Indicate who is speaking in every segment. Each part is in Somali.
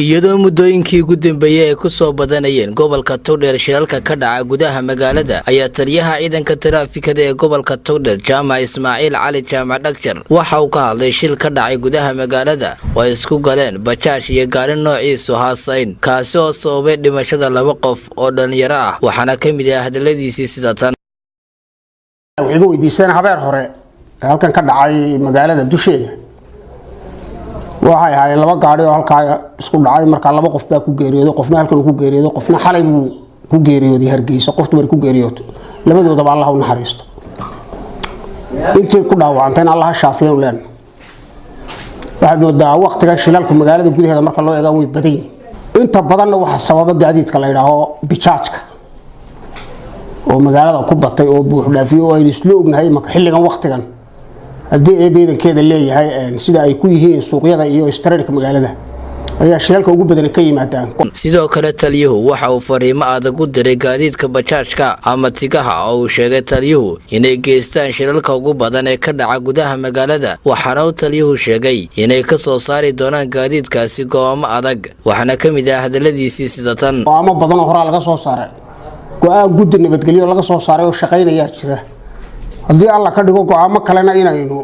Speaker 1: iyadoo muddooyinkii ugu dambeeyay ay ku soo badanayeen gobolka Togdheer shilalka ka dhaca gudaha magaalada ayaa taliyaha ciidanka taraafikada ee gobolka Togdheer Jaamac Ismaaciil Cali Jaamac Dhagjar waxa uu ka hadlay shil ka dhacay gudaha magaalada oo isku galeen bajaaj iyo gaari noociisu haasayn kaasi oo sababay dhimashada laba qof oo dhalinyaro ah waxaana ka mid ah hadaladiisii sida tan
Speaker 2: waxay weydiiseen habeer hore halkan ka dhacay magaalada dusheeda waxay ahaayeen laba gaari oo halka isku dhacay marka laba qof baa ku geeriyooday qofna halkan ku geeriyooday qofna xalay buu ku geeriyooday Hargeysa qoftu mar ku geeriyooday labadooda Allah u naxariisto intii ku dhaawacantay Allah shaafiyo leen waxa moodaa waqtiga shilalku magaalada gudaheeda marka loo eego way badan inta badan waxa sababa gaadiidka la yiraahdo bijaajka oo magaalada ku batay oo buux dhaafiyo oo ay isla ognahay marka xilligan waqtigan hadii ay beedankeeda leeyahay sida ay ku yihiin suuqyada iyo istaraatijiga magaalada ayaa shilalka ugu badan ka yimaadaan
Speaker 1: sidoo kale taliyuhu waxa uu fariimo adag u diray gaadiidka bajaajka ama tigaha oo uu sheegay taliyuhu inay geystaan shilalka ugu badan ee ka dhaca gudaha magaalada waxaana uu taliyuhu sheegay inay ka soo saari doonaan gaadiidkaasi go'aamo adag waxaana ka mid ah hadaladiisii sida tan
Speaker 2: go'aamo badan oo hore laga soo saaray go'aan guddi nabadgelyo laga soo saaray oo shaqeynaya jira hadii alla ka dhigo go'aamo kalena inaynu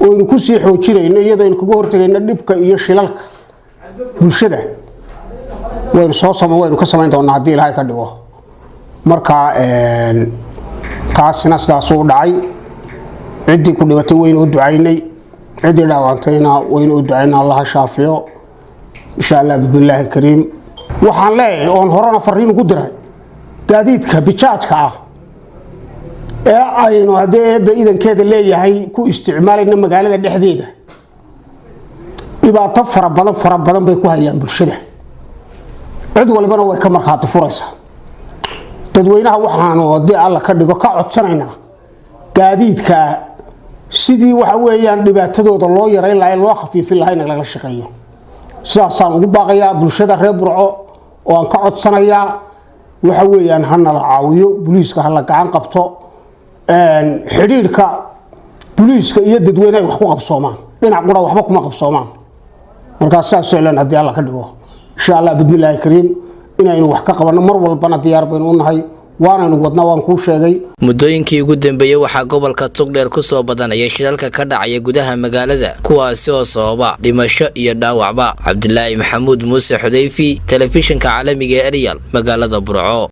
Speaker 2: oo ku sii xoojinayno iyadoo in kaga hortagayna dhibka iyo shilalka bulshada waynu ka samayn doonaa hadii Ilaahay ka dhigo marka taasina sidaas u dhacay cidii ku dhibatay waynu u ducaynay cidii dhaawantayna waynu u ducaynaa Allah shaafiyo insha Allah billahi kariim waxaan leeyahay oo horena fariin ugu diray gaadiidka bijaajka ah ee aynu hadee beedankeeda leeyahay ku isticmaalayna magaalada dhexdeeda dhibaato fara badan bay ku hayaan bulshada cid walbana way ka marxaati furaysaa dadweynaha waxaanu hadii alla ka dhigo ka codsanayna gaadiidka sidii waxa weeyaan dhibaatadooda loo yareyn lahayn loo khafiifin lahayn laga shaqeeyo sidaasaan ugu baaqayaa bulshada reer Burco oo aan ka codsanayaa waxa weeyaan hana la caawiyo booliiska hala gacan qabto xiriirka booliiska iyo dadweynaha wax ku qabsoomaan dhinac qura waxba kuma qabsoomaan marka saas oo leen hadii alla ka dhigo insha Allah billahi kariim inaynu wax ka qabano mar walbana diyaar baynu u nahay waanaynu wadnaa waan ku sheegay
Speaker 1: muddooyinkii ugu dambeeyay waxa gobolka Togdheer ku soo badanaya shilalka ka dhacaya gudaha magaalada kuwaas oo sababa dhimasho iyo dhaawacba Abdilaahi Maxamuud Muuse Xudayfi telefishinka caalamiga ee Real magaalada Burco.